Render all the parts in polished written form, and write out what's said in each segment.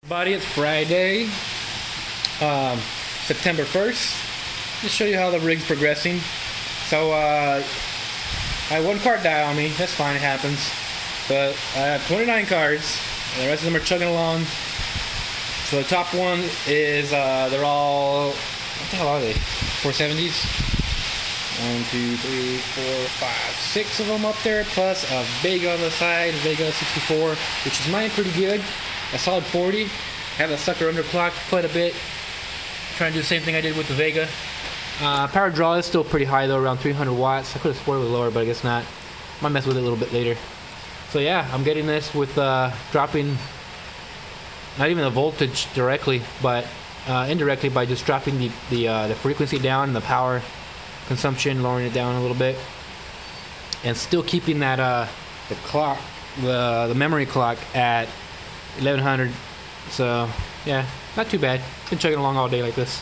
Buddy, it's Friday, September 1st. Just show you how the rig's progressing. So, I had one card die on me. That's fine, it happens. But I have 29 cards, and the rest of them are chugging along. So the top one is, they're all, what the hell are they? 470s? 1, 2, 3, 4, 5, 6 of them up there, plus a Vega on the side, Vega 64, which is mine pretty good. A solid 40. Have that sucker underclocked quite a bit. Trying to do the same thing I did with the Vega. Power draw is still pretty high though, around 300 watts. I could have sworn it was lower, but I guess not. Might mess with it a little bit later. So yeah, I'm getting this with dropping not even the voltage directly, but indirectly by just dropping the frequency down and the power consumption, lowering it down a little bit, and still keeping that the clock, the memory clock at 1100. So yeah, not too bad. Been chugging along all day like this.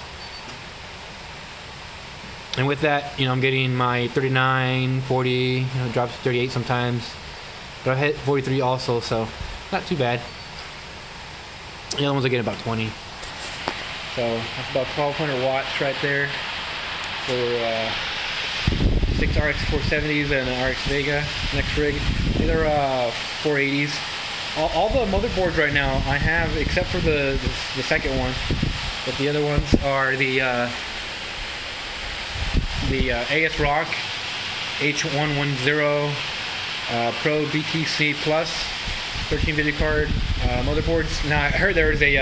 And with that, I'm getting my 39, 40, drops to 38 sometimes. But I hit 43 also, so not too bad. The other ones I get about 20. So that's about 1200 watts right there for 6 RX 470s and an RX Vega next rig. These are 480s. All the motherboards right now I have, except for the second one, but the other ones are the AS Rock H110 Pro BTC Plus 13 video card motherboards. Now I heard there was a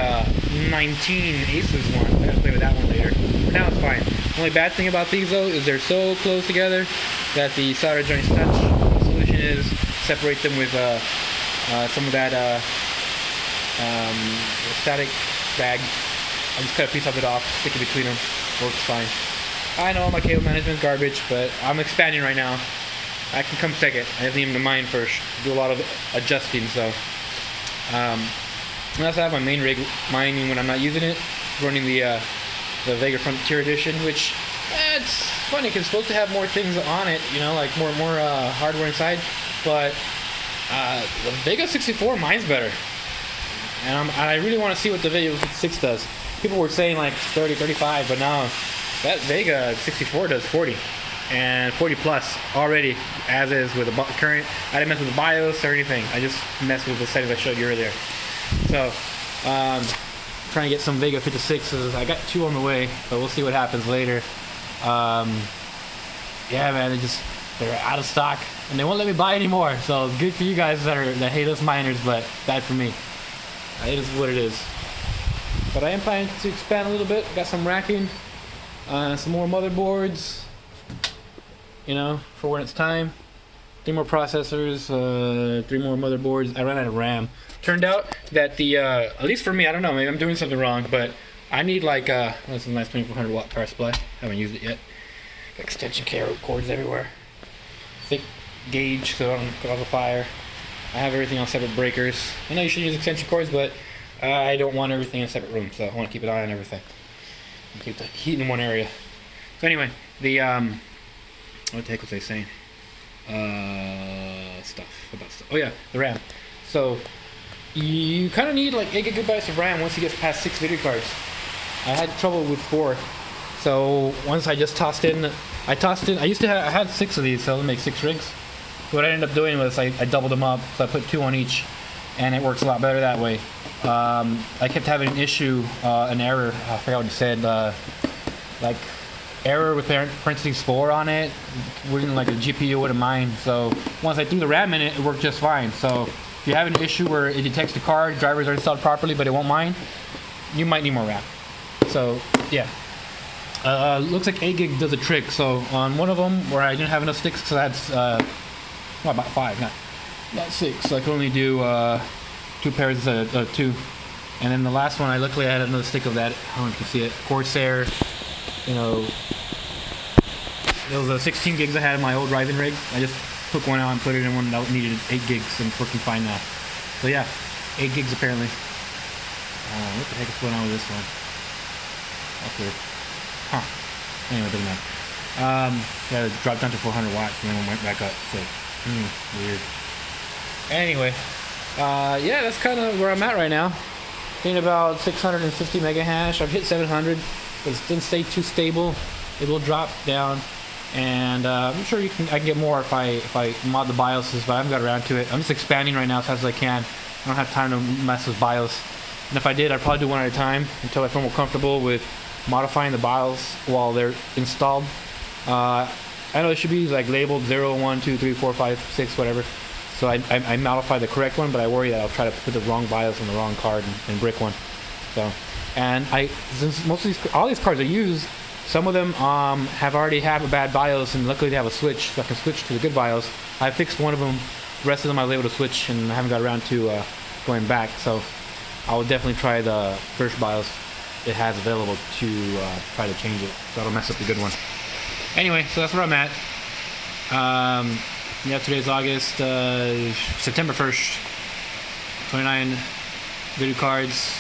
19 Asus one. I gotta play with that one later. For now it's fine. The only bad thing about these though is they're so close together that the solder joints touch. The solution is separate them with some of that static bag. I just cut a piece of it off, stick it between them. Works fine. I know my cable management's garbage, but I'm expanding right now. I can come check it. I have to even mine first. Do a lot of adjusting, so. I also have my main rig mining when I'm not using it, running the Vega Frontier Edition, which it's funny because it's supposed to have more things on it, like more hardware inside, but the Vega 64 mine's better, and I really want to see what the Vega 56 does. People were saying like 30, 35, but now that Vega 64 does 40 and 40 plus already, as is with the current. I didn't mess with the BIOS or anything. I just messed with the settings I showed you earlier. So trying to get some Vega 56s. I got 2 on the way, but we'll see what happens later. Yeah, man, they're out of stock and they won't let me buy anymore. So it's good for you guys that hate us miners, but bad for me. It is what it is. But I am planning to expand a little bit. Got some racking, some more motherboards, for when it's time. 3 more processors, 3 more motherboards. I ran out of RAM. Turned out that at least for me, I don't know, maybe I'm doing something wrong, but I need like, that's a nice 2400 watt power supply. Haven't used it yet. Got extension cords everywhere. Thick gauge so I don't cause a fire. I have everything on separate breakers. I know you should use extension cords, but I don't want everything in a separate room, so I want to keep an eye on everything. Keep the heat in one area. So anyway, what the heck was I saying? Oh yeah, the RAM. So you kind of need like 8 gigabytes of RAM once you get past 6 video cards. I had trouble with 4. So once I just tossed in, I had 6 of these, so it'll make 6 rigs. So what I ended up doing was I doubled them up, so I put 2 on each, and it works a lot better that way. I kept having an issue, an error, I forgot what it said, like error with parentheses 4 on it, wouldn't like a GPU wouldn't mind. So once I threw the RAM in it, it worked just fine. So if you have an issue where it detects the card, drivers are installed properly, but it won't mind, you might need more RAM. So yeah, looks like 8 gig does a trick. So on one of them where I didn't have enough sticks, because I had about 5, not 6, so I could only do 2 pairs of 2. And then the last one, luckily I had another stick of that. I don't know if you can see it, Corsair. It was 16 gigs I had in my old Ryzen rig. I just took one out and put it in one that needed 8 gigs, and it's working fine now. So yeah, 8 gigs apparently. What the heck is going on with this one? That's weird. Huh. Anyway, it doesn't matter. Yeah, it dropped down to 400 watts and then went back up. So, weird. Anyway, yeah, that's kind of where I'm at right now. getting about 650 mega hash. I've hit 700, but it didn't stay too stable. It will drop down, and I'm sure I can get more if I mod the BIOSes, but I haven't got around to it. I'm just expanding right now as fast as I can. I don't have time to mess with BIOS, and if I did, I'd probably do one at a time until I feel more comfortable with modifying the BIOS while they're installed. I know it should be like labeled 0, 1, 2, 3, 4, 5, 6, whatever. So I modify the correct one, but I worry that I'll try to put the wrong BIOS on the wrong card and brick one. So, and since most of all these cards I use, some of them have already have a bad BIOS, and luckily they have a switch, so I can switch to the good BIOS. I fixed one of them. The rest of them I was able to switch, and I haven't got around to going back. So I will definitely try the first BIOS it has available to try to change it. So that'll mess up the good one. Anyway, so that's where I'm at. Yeah, today's August, September 1st. 29 video cards.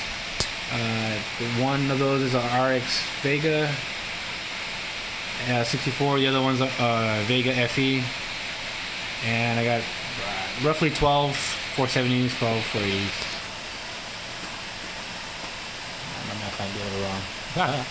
One of those is a RX Vega 64. The other one's a Vega FE. And I got roughly 12 470s, 12 480s. My math might be a little wrong.